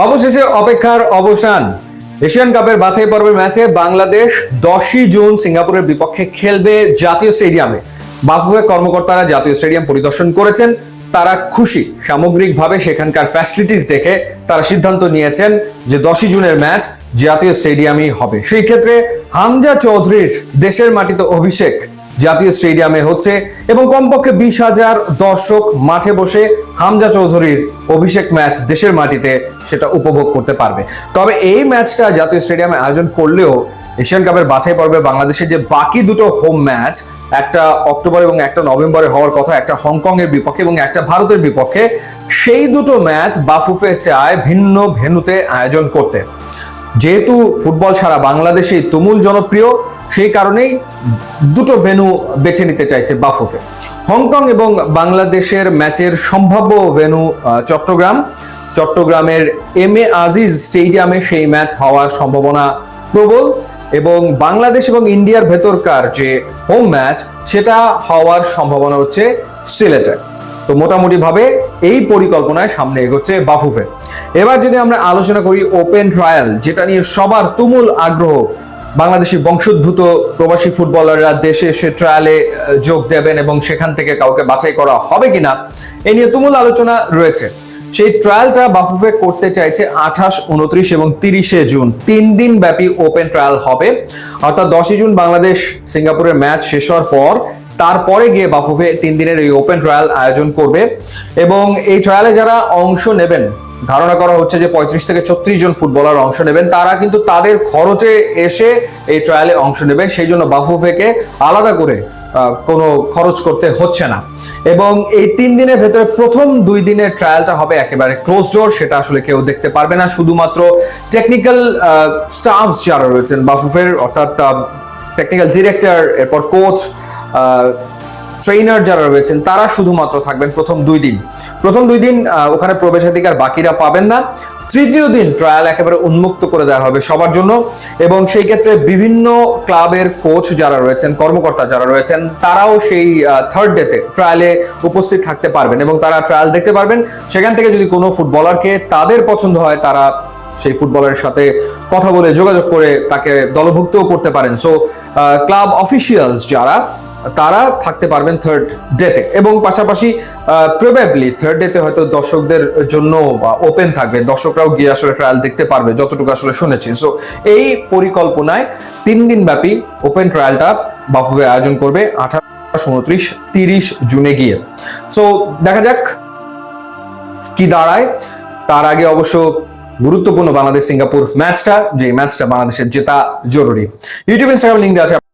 অবশেষে অপেক্ষার অবসান। এশিয়ান কাপের বাছাই পর্বের ম্যাচে বাংলাদেশ 10ই জুন সিঙ্গাপুরের বিপক্ষে খেলবে জাতীয় স্টেডিয়ামে। বাফুফে কর্মকর্তারা জাতীয় স্টেডিয়াম পরিদর্শন করেছেন, তারা খুশি। সামগ্রিকভাবে সেখানকার ফ্যাসিলিটিস দেখে তারা সিদ্ধান্ত নিয়েছেন যে 10ই জুনের ম্যাচ জাতীয় স্টেডিয়ামই হবে। সেই ক্ষেত্রে হামজা চৌধুরীর দেশের মাটিতে অভিষেক জাতীয় স্টেডিয়ামে হচ্ছে এবং কমপক্ষে 20,000 দর্শক মাঠে বসে হামজা চৌধুরীর অভিষেক ম্যাচ দেশের মাটিতে সেটা উপভোগ করতে পারবে। তবে এই ম্যাচটা জাতীয় স্টেডিয়ামে আয়োজন করলেও এশিয়ান কাপের বাছাই পর্বে বাংলাদেশের যে বাকি দুটো হোম ম্যাচ, একটা অক্টোবর এবং একটা নভেম্বরে হওয়ার কথা, একটা হংকং এর বিপক্ষে এবং একটা ভারতের বিপক্ষে, সেই দুটো ম্যাচ বাফুফে চায় ভিন্ন ভেন্যুতে আয়োজন করতে। যেহেতু ফুটবল সারা বাংলাদেশেই তুমুল জনপ্রিয়, সেই কারণেই দুটো ভেন্যু বেছে নিতে চাইছে বাফুফে। হংকং এবং বাংলাদেশের ম্যাচের সম্ভাব্য ভেন্যু চট্টগ্রামের এম.এ. আজিজ স্টেডিয়ামে সেই ম্যাচ হওয়ার সম্ভাবনা প্রবল, এবং বাংলাদেশ এবং ইন্ডিয়ার ভেতরকার যে হোম ম্যাচ সেটা হওয়ার সম্ভাবনা হচ্ছে সিলেটে। তো মোটামুটি ভাবে এই পরিকল্পনায় সামনে এগোচ্ছে বাফুফে। এবার যদি আমরা আলোচনা করি ওপেন ট্রায়াল, যেটা নিয়ে সবার তুমুল আগ্রহ, বাংলাদেশি বংশোদ্ভূত প্রবাসী ফুটবলাররা দেশে এসে ট্রায়ালে যোগ দেবেন এবং সেখান থেকে কাউকে বাছাই করা হবে কিনা, এ নিয়ে তুমুল আলোচনা রয়েছে। সেই ট্রায়ালটা বাফুফে করতে চাইছে 28, 29 এবং 30 জুন, 3 দিন ব্যাপী ওপেন ট্রায়াল হবে। অর্থাৎ 10ই জুন বাংলাদেশ সিঙ্গাপুরের ম্যাচ শেষ হওয়ার পর তারপরে গিয়ে বাফুফে 3 দিনের এই ওপেন ট্রায়াল আয়োজন করবে। এবং এই ট্রায়ালে যারা অংশ নেবেন, ধারণা করা হচ্ছে যে 35 থেকে 36 জন ফুটবলার অংশ নেবেন, তারা কিন্তু তাদের খরচে এসে এই ট্রায়ালে অংশ নেবেন। সেই জন্য বাফুফেকে আলাদা করে কোনো খরচ করতে হচ্ছে না। এবং এই 3 দিনের ভেতরে প্রথম 2 দিনের ট্রায়ালটা হবে একেবারে ক্লোজ ডোর, সেটা আসলে কেউ দেখতে পারবে না। শুধুমাত্র টেকনিক্যাল স্টাফ যারা রয়েছেন বাফুফের, অর্থাৎ টেকনিক্যাল ডিরেক্টর, এরপর কোচ, ট্রেনার যারা রয়েছেন, তারা শুধুমাত্র থাকবেন প্রথম 2 দিন। প্রথম 2 দিন ওখানে প্রবেশাধিকার বাকিরা পাবেন না। তৃতীয় দিন ট্রায়াল একেবারে উন্মুক্ত করে দেওয়া হবে সবার জন্য, এবং সেই ক্ষেত্রে বিভিন্ন ক্লাবের কোচ যারা রয়েছেন, কর্মকর্তা যারা রয়েছেন, তারাও সেই থার্ড ডেতে ট্রায়ালে উপস্থিত থাকতে পারবেন এবং তারা ট্রায়াল দেখতে পারবেন। সেখান থেকে যদি কোনো ফুটবলারকে তাদের পছন্দ হয়, তারা সেই ফুটবলারের সাথে কথা বলে যোগাযোগ করে তাকে দলভুক্তও করতে পারেন। সো ক্লাব অফিসিয়ালস যারা, তারা থাকতে পারবেন থার্ড ডেতে, এবং পাশাপাশি প্রবাবলি থার্ড ডেতে হয়তো দর্শকদের জন্য ওপেন থাকবে, দর্শকরাও গিয়ে আসলে ট্রায়াল দেখতে পারবে, যতটুকু আসলে শুনেছি। সো এই পরিকল্পনায় 3 দিন ব্যাপী ওপেন ট্রায়ালটা বাফুফে আয়োজন করবে 28, 29, 30 জুনে গিয়ে। সো দেখা যাক কি দাঁড়ায়। তার আগে অবশ্য গুরুত্বপূর্ণ বাংলাদেশ সিঙ্গাপুর ম্যাচটা, যে ম্যাচটা বাংলাদেশের জেতা জরুরি। ইউটিউব, ইনস্টাগ্রাম লিঙ্ক দেওয়া আছে।